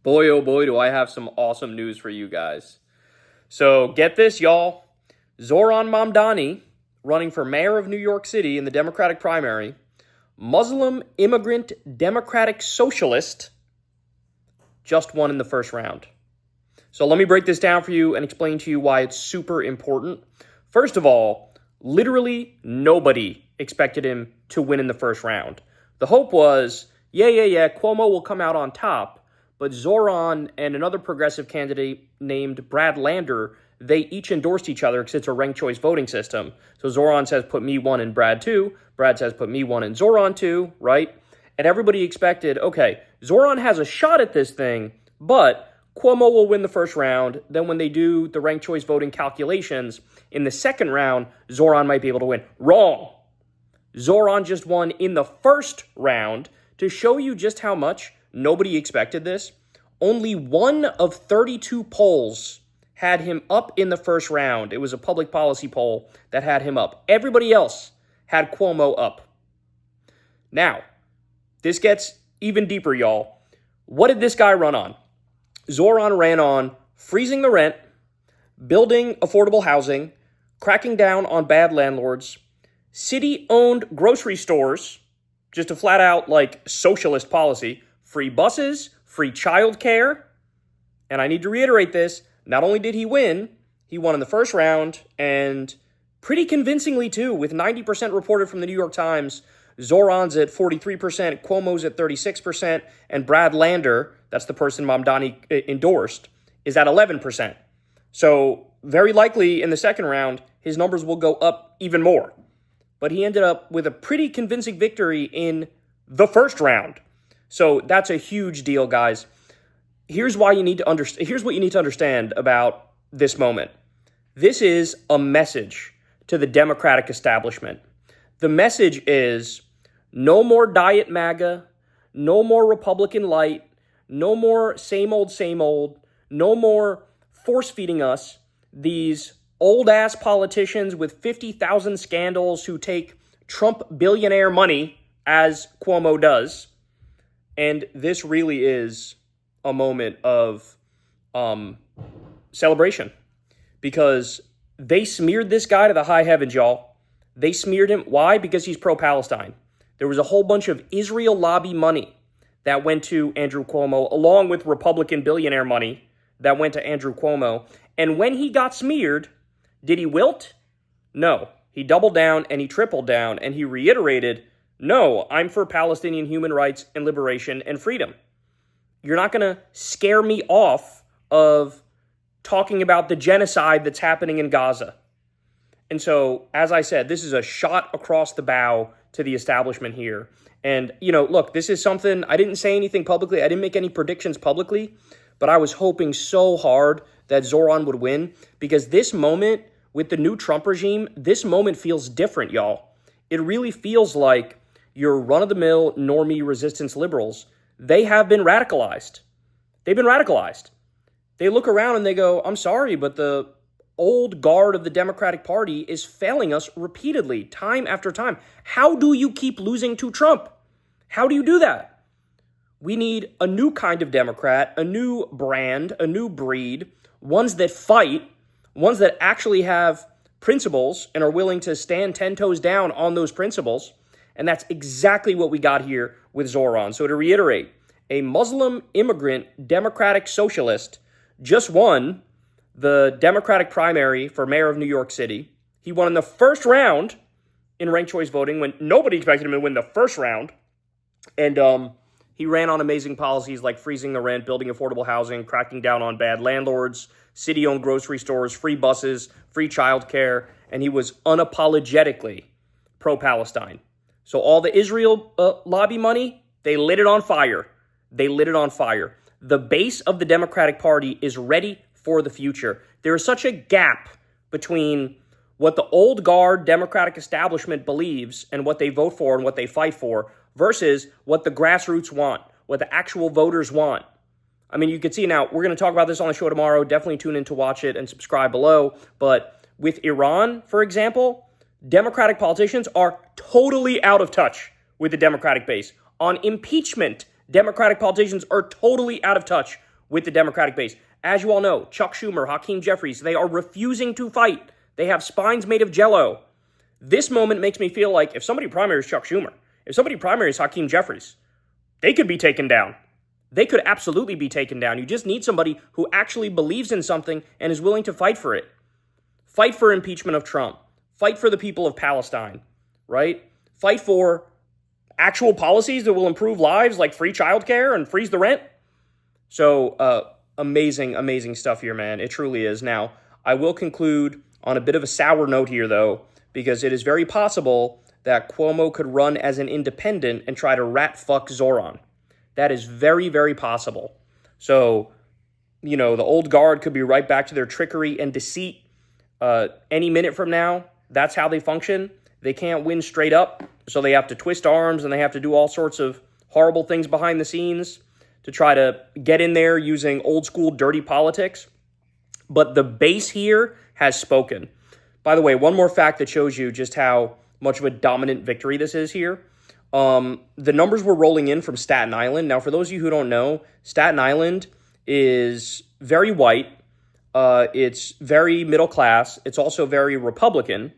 Boy, oh boy, do I have some awesome news for you guys. So get this, y'all. Zohran Mamdani, running for mayor of New York City in the Democratic primary, Muslim immigrant Democratic Socialist, just won in the first round. So let me break this down for you and explain to you why it's super important. First of all, literally nobody expected him to win in the first round. The hope was, Cuomo will come out on top, but Zohran and another progressive candidate named Brad Lander, they each endorsed each other because it's a ranked choice voting system. So Zohran says, put me one and Brad two. Brad says, put me one and Zohran two, right? And everybody expected, okay, Zohran has a shot at this thing, but Cuomo will win the first round. Then when they do the ranked choice voting calculations, in the second round, Zohran might be able to win. Wrong. Zohran just won in the first round. To show you just how much nobody expected this, only one of 32 polls had him up in the first round. It was a public policy poll that had him up. Everybody else had Cuomo up. Now, this gets even deeper, y'all. What did this guy run on? Zohran ran on freezing the rent, building affordable housing, cracking down on bad landlords, city-owned grocery stores, just a flat-out, socialist policy, free buses, free childcare. And I need to reiterate this, not only did he win, he won in the first round, and pretty convincingly, too, with 90% reported from the New York Times. Zohran's at 43%, Cuomo's at 36%, and Brad Lander, that's the person Mamdani endorsed, is at 11%. So very likely in the second round, his numbers will go up even more. But he ended up with a pretty convincing victory in the first round. So that's a huge deal, guys. Here's what you need to understand about this moment. This is a message to the Democratic establishment. The message is no more Diet MAGA, no more Republican light, no more same old, no more force-feeding us these old-ass politicians with 50,000 scandals who take Trump billionaire money, as Cuomo does. And this really is a moment of celebration, because they smeared this guy to the high heavens, y'all. They smeared him. Why? Because he's pro-Palestine. There was a whole bunch of Israel lobby money that went to Andrew Cuomo, along with Republican billionaire money that went to Andrew Cuomo. And when he got smeared, did he wilt? No. He doubled down and he tripled down and he reiterated, no, I'm for Palestinian human rights and liberation and freedom. You're not going to scare me off of talking about the genocide that's happening in Gaza. And so, as I said, this is a shot across the bow to the establishment here. And, look, this is something, I didn't say anything publicly. I didn't make any predictions publicly, but I was hoping so hard that Zohran would win, because this moment with the new Trump regime, this moment feels different, y'all. It really feels like your run-of-the-mill normie resistance liberals, they have been radicalized. They've been radicalized. They look around and they go, I'm sorry, but the old guard of the Democratic Party is failing us repeatedly, time after time. How do you keep losing to Trump? How do you do that? We need a new kind of Democrat, a new brand, a new breed, ones that fight, ones that actually have principles and are willing to stand 10 toes down on those principles. And that's exactly what we got here with Zohran. So to reiterate, a Muslim immigrant Democratic Socialist just won the Democratic primary for mayor of New York City. He won in the first round in ranked choice voting when nobody expected him to win the first round. And he ran on amazing policies like freezing the rent, building affordable housing, cracking down on bad landlords, city-owned grocery stores, free buses, free childcare, and he was unapologetically pro-Palestine. So all the Israel lobby money, they lit it on fire. They lit it on fire. The base of the Democratic Party is ready for the future. There is such a gap between what the old guard Democratic establishment believes and what they vote for and what they fight for versus what the grassroots want, what the actual voters want. I mean, you can see now, we're going to talk about this on the show tomorrow. Definitely tune in to watch it and subscribe below. But with Iran, for example, Democratic politicians are totally out of touch with the Democratic base. On impeachment, Democratic politicians are totally out of touch with the Democratic base. As you all know, Chuck Schumer, Hakeem Jeffries, they are refusing to fight. They have spines made of jello. This moment makes me feel like if somebody primaries Chuck Schumer, if somebody primaries Hakeem Jeffries, they could be taken down. They could absolutely be taken down. You just need somebody who actually believes in something and is willing to fight for it. Fight for impeachment of Trump. Fight for the people of Palestine, right? Fight for actual policies that will improve lives like free childcare and freeze the rent. So amazing, amazing stuff here, man. It truly is. Now, I will conclude on a bit of a sour note here, though, because it is very possible that Cuomo could run as an independent and try to rat fuck Zohran. That is very, very possible. So, the old guard could be right back to their trickery and deceit any minute from now. That's how they function. They can't win straight up, so they have to twist arms and they have to do all sorts of horrible things behind the scenes to try to get in there using old school dirty politics. But the base here has spoken. By the way, one more fact that shows you just how much of a dominant victory this is here. The numbers were rolling in from Staten Island. Now, for those of you who don't know, Staten Island is very white. It's very middle class. It's also very Republican.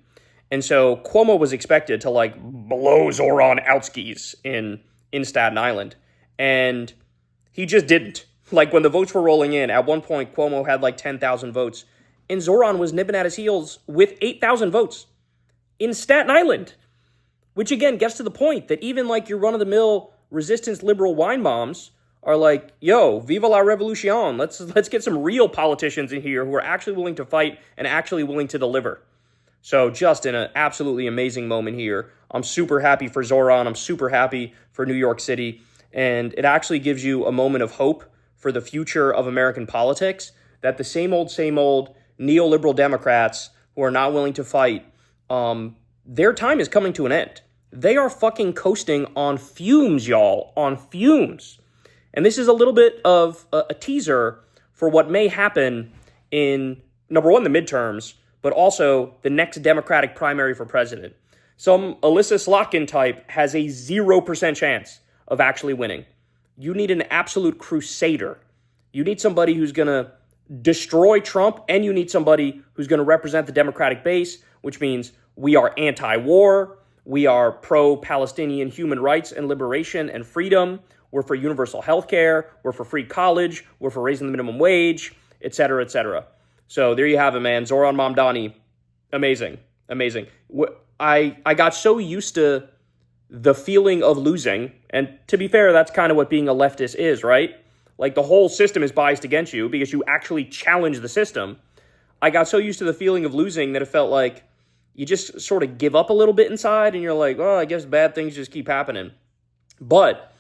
And so Cuomo was expected to blow Zohran out skis in Staten Island. And he just didn't. When the votes were rolling in, at one point Cuomo had 10,000 votes. And Zohran was nipping at his heels with 8,000 votes in Staten Island. Which again gets to the point that even your run-of-the-mill resistance liberal wine moms are like, yo, viva la revolution. Let's get some real politicians in here who are actually willing to fight and actually willing to deliver. So just in an absolutely amazing moment here. I'm super happy for Zohran. I'm super happy for New York City. And it actually gives you a moment of hope for the future of American politics, that the same old neoliberal Democrats who are not willing to fight, their time is coming to an end. They are fucking coasting on fumes, y'all, on fumes. And this is a little bit of a teaser for what may happen in, number one, the midterms, but also the next Democratic primary for president. Some Alyssa Slotkin type has a 0% chance of actually winning. You need an absolute crusader. You need somebody who's going to destroy Trump, and you need somebody who's going to represent the Democratic base, which means we are anti-war, we are pro-Palestinian human rights and liberation and freedom, we're for universal health care, we're for free college, we're for raising the minimum wage, etc., etc. So there you have it, man. Zohran Mamdani, amazing, amazing. I got so used to the feeling of losing, and to be fair, that's kind of what being a leftist is, right? The whole system is biased against you because you actually challenge the system. I got so used to the feeling of losing that it felt like you just sort of give up a little bit inside, and you're like, oh, I guess bad things just keep happening. But,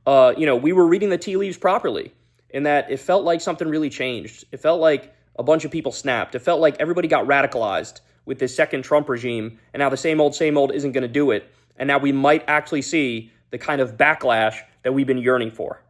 we were reading the tea leaves properly in that it felt like something really changed. It felt like a bunch of people snapped. It felt like everybody got radicalized with this second Trump regime, and now the same old isn't going to do it. And now we might actually see the kind of backlash that we've been yearning for.